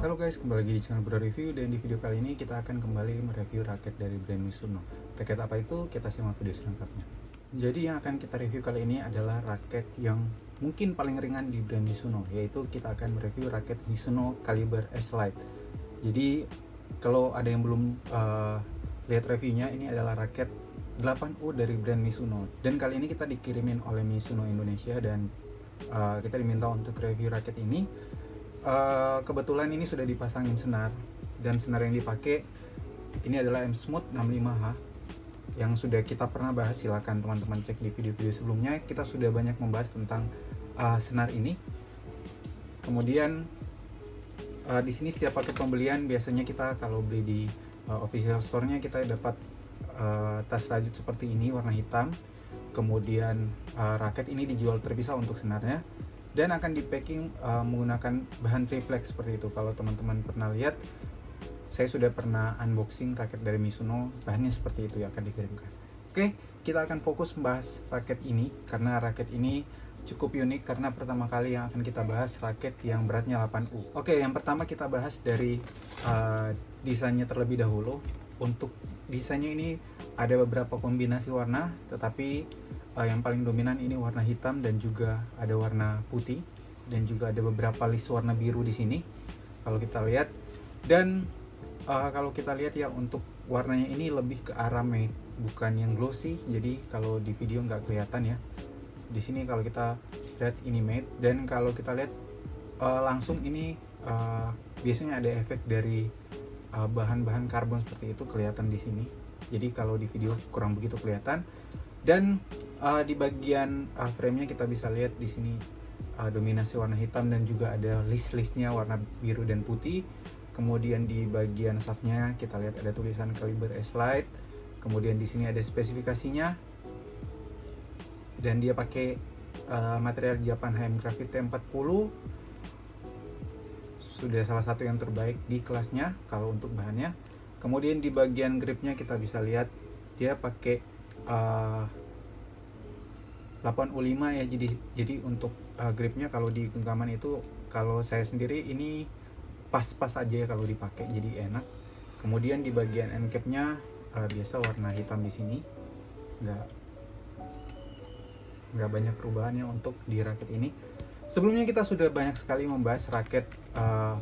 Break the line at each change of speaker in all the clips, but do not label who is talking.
Halo guys, kembali lagi di channel Bro Review, dan di video kali ini kita akan kembali mereview raket dari brand Mizuno. Raket apa itu? Kita simak video selengkapnya. Jadi yang akan kita review kali ini adalah raket yang mungkin paling ringan di brand Mizuno, yaitu kita akan mereview raket Mizuno Caliber S-Lite. Jadi kalau ada yang belum lihat reviewnya, ini adalah raket 8U dari brand Mizuno. Dan kali ini kita dikirimin oleh Mizuno Indonesia, dan kita diminta untuk review raket ini. Kebetulan ini sudah dipasangin senar, dan senar yang dipakai ini adalah M-Smooth 65H yang sudah kita pernah bahas. Silahkan teman-teman cek di video-video sebelumnya, kita sudah banyak membahas tentang senar ini. Kemudian di sini setiap paket pembelian biasanya kita kalau beli di official store-nya kita dapat tas rajut seperti ini warna hitam. Kemudian raket ini dijual terpisah untuk senarnya, dan akan di packing menggunakan bahan triplex seperti itu. Kalau teman-teman pernah lihat, saya sudah pernah unboxing raket dari Mizuno, bahannya seperti itu yang akan dikirimkan. Oke, kita akan fokus membahas raket ini karena raket ini cukup unik, karena pertama kali yang akan kita bahas raket yang beratnya 8U. Oke, yang pertama kita bahas dari desainnya terlebih dahulu. Untuk desainnya ini ada beberapa kombinasi warna, tetapi yang paling dominan ini warna hitam dan juga ada warna putih, dan juga ada beberapa list warna biru di sini kalau kita lihat. Dan kalau kita lihat ya, untuk warnanya ini lebih ke arah matte, bukan yang glossy. Jadi kalau di video nggak kelihatan ya. Di sini kalau kita lihat ini matte, dan kalau kita lihat langsung ini biasanya ada efek dari bahan-bahan karbon seperti itu kelihatan di sini. Jadi kalau di video kurang begitu kelihatan. Dan di bagian frame-nya kita bisa lihat di sini dominasi warna hitam, dan juga ada list-listnya warna biru dan putih. Kemudian di bagian shaft-nya kita lihat ada tulisan Caliber S-Lite. Kemudian di sini ada spesifikasinya, dan dia pakai material Japan HM Graphite T40. Sudah salah satu yang terbaik di kelasnya kalau untuk bahannya. Kemudian di bagian gripnya kita bisa lihat dia pakai 8U5 ya. Jadi untuk gripnya kalau di genggaman itu, kalau saya sendiri ini pas-pas aja ya kalau dipakai, jadi enak. Kemudian di bagian end cap-nya biasa warna hitam di sini, nggak banyak perubahannya untuk di raket ini. Sebelumnya kita sudah banyak sekali membahas raket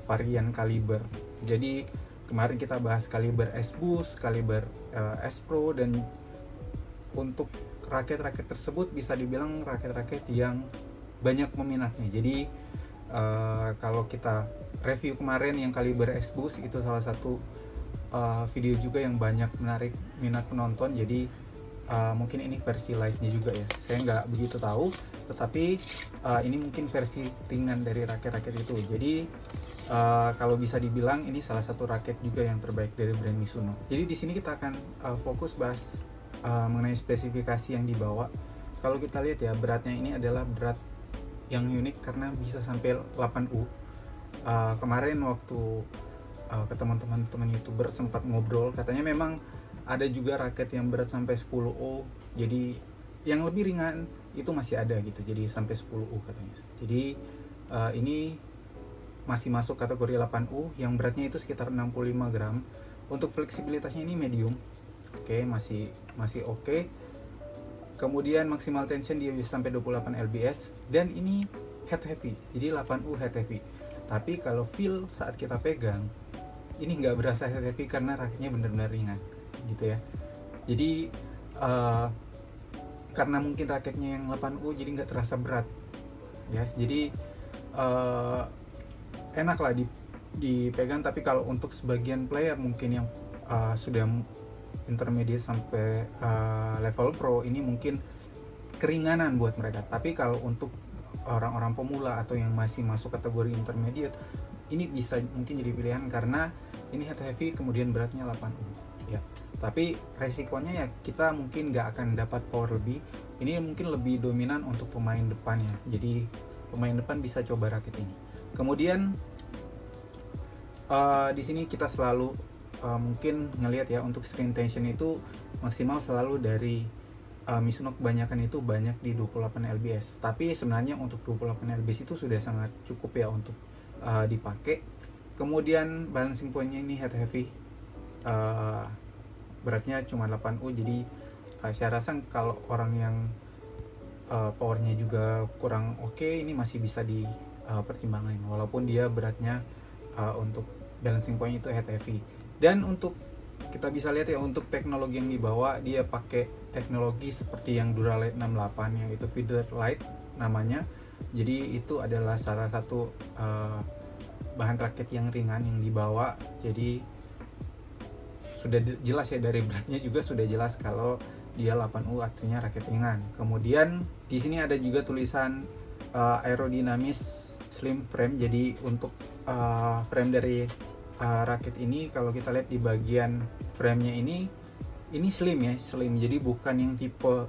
varian Caliber. Jadi kemarin kita bahas Caliber S Boost, Caliber S Pro, dan untuk raket-raket tersebut bisa dibilang raket-raket yang banyak peminatnya. Jadi kalau kita review kemarin yang Caliber S Boost, itu salah satu video juga yang banyak menarik minat penonton. Jadi mungkin ini versi light-nya juga ya, saya nggak begitu tahu, tetapi ini mungkin versi ringan dari raket-raket itu. Jadi kalau bisa dibilang ini salah satu raket juga yang terbaik dari brand Mizuno. Jadi di sini kita akan fokus bahas mengenai spesifikasi yang dibawa. Kalau kita lihat ya, beratnya ini adalah berat yang unik karena bisa sampai 8U. Kemarin waktu ke teman-teman YouTuber sempat ngobrol, katanya memang ada juga raket yang berat sampai 10U. Jadi yang lebih ringan itu masih ada gitu, jadi sampai 10U katanya. Jadi ini masih masuk kategori 8U yang beratnya itu sekitar 65 gram. Untuk fleksibilitasnya ini medium. Oke, masih oke. Kemudian maksimal tension dia bisa sampai 28 lbs, dan ini head heavy, jadi 8U head heavy. Tapi kalau feel saat kita pegang, ini nggak berasa head heavy karena raketnya benar-benar ringan gitu ya. Jadi karena mungkin raketnya yang 8U jadi nggak terasa berat ya. Jadi enak lah dipegang. Tapi kalau untuk sebagian player mungkin yang sudah intermediate sampai level pro, ini mungkin keringanan buat mereka. Tapi kalau untuk orang-orang pemula atau yang masih masuk kategori intermediate, ini bisa mungkin jadi pilihan karena ini head heavy kemudian beratnya 8U ya. Tapi resikonya ya, kita mungkin nggak akan dapat power lebih. Ini mungkin lebih dominan untuk pemain depannya, jadi pemain depan bisa coba raket ini. Kemudian di sini kita selalu mungkin ngelihat ya, untuk screen tension itu maksimal selalu dari Mizuno kebanyakan itu banyak di 28 lbs. Tapi sebenarnya untuk 28 lbs itu sudah sangat cukup ya untuk dipakai. Kemudian balancing point-nya ini head heavy, beratnya cuma 8U, jadi saya rasa kalau orang yang powernya juga kurang oke, ini masih bisa dipertimbangkan walaupun dia beratnya untuk balancing point itu head heavy. Dan untuk kita bisa lihat ya, untuk teknologi yang dibawa, dia pakai teknologi seperti yang Duralite 68 yang itu feather light namanya. Jadi itu adalah salah satu bahan raket yang ringan yang dibawa. Jadi sudah jelas ya, dari beratnya juga sudah jelas kalau dia 8U artinya raket ringan. Kemudian di sini ada juga tulisan aerodinamis slim frame. Jadi untuk frame dari raket ini, kalau kita lihat di bagian framenya ini slim ya, slim. Jadi bukan yang tipe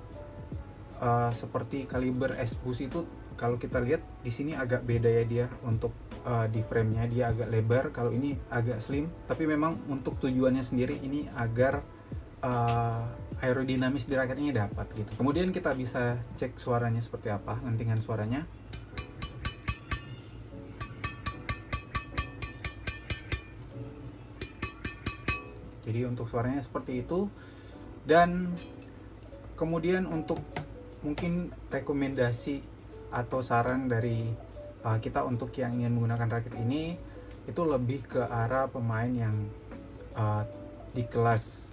seperti kaliber S-Boost itu. Kalau kita lihat di sini agak beda ya dia untuk di framenya, dia agak lebar, kalau ini agak slim. Tapi memang untuk tujuannya sendiri ini agar aerodinamis di raket ini dapat gitu. Kemudian kita bisa cek suaranya seperti apa, lentingan suaranya. Jadi untuk suaranya seperti itu. Dan kemudian untuk mungkin rekomendasi atau saran dari kita untuk yang ingin menggunakan raket ini, itu lebih ke arah pemain yang di kelas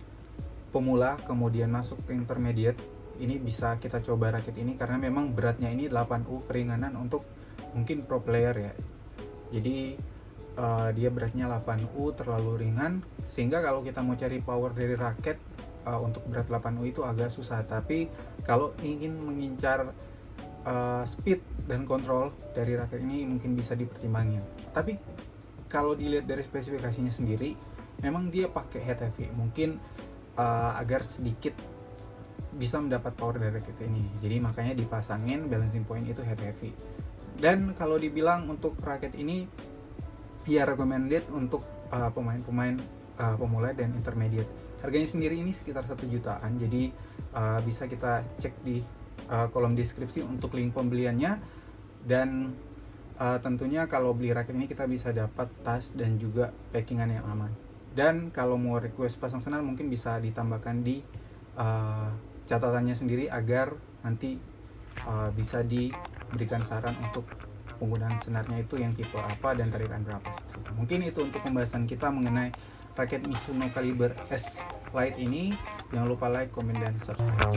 pemula kemudian masuk ke intermediate. Ini bisa kita coba raket ini karena memang beratnya ini 8U, keringanan untuk mungkin pro player ya. Jadi dia beratnya 8U, terlalu ringan, sehingga kalau kita mau cari power dari raket untuk berat 8U itu agak susah. Tapi kalau ingin mengincar speed dan kontrol dari raket ini mungkin bisa dipertimbangkan. Tapi kalau dilihat dari spesifikasinya sendiri, memang dia pakai head heavy, mungkin agar sedikit bisa mendapat power dari raket ini. Jadi makanya dipasangin balancing point itu head heavy. Dan kalau dibilang untuk raket ini ya recommended untuk pemain-pemain pemula dan intermediate. Harganya sendiri ini sekitar 1 jutaan. Jadi bisa kita cek di kolom deskripsi untuk link pembeliannya. Dan tentunya kalau beli raket ini kita bisa dapat tas dan juga packingan yang aman. Dan kalau mau request pasang senar mungkin bisa ditambahkan di catatannya sendiri agar nanti bisa diberikan saran untuk penggunaan senarnya itu yang tipe apa dan tarikan berapa. Mungkin itu untuk pembahasan kita mengenai raket Mizuno kaliber S Lite ini. Jangan lupa like, komen, dan subscribe.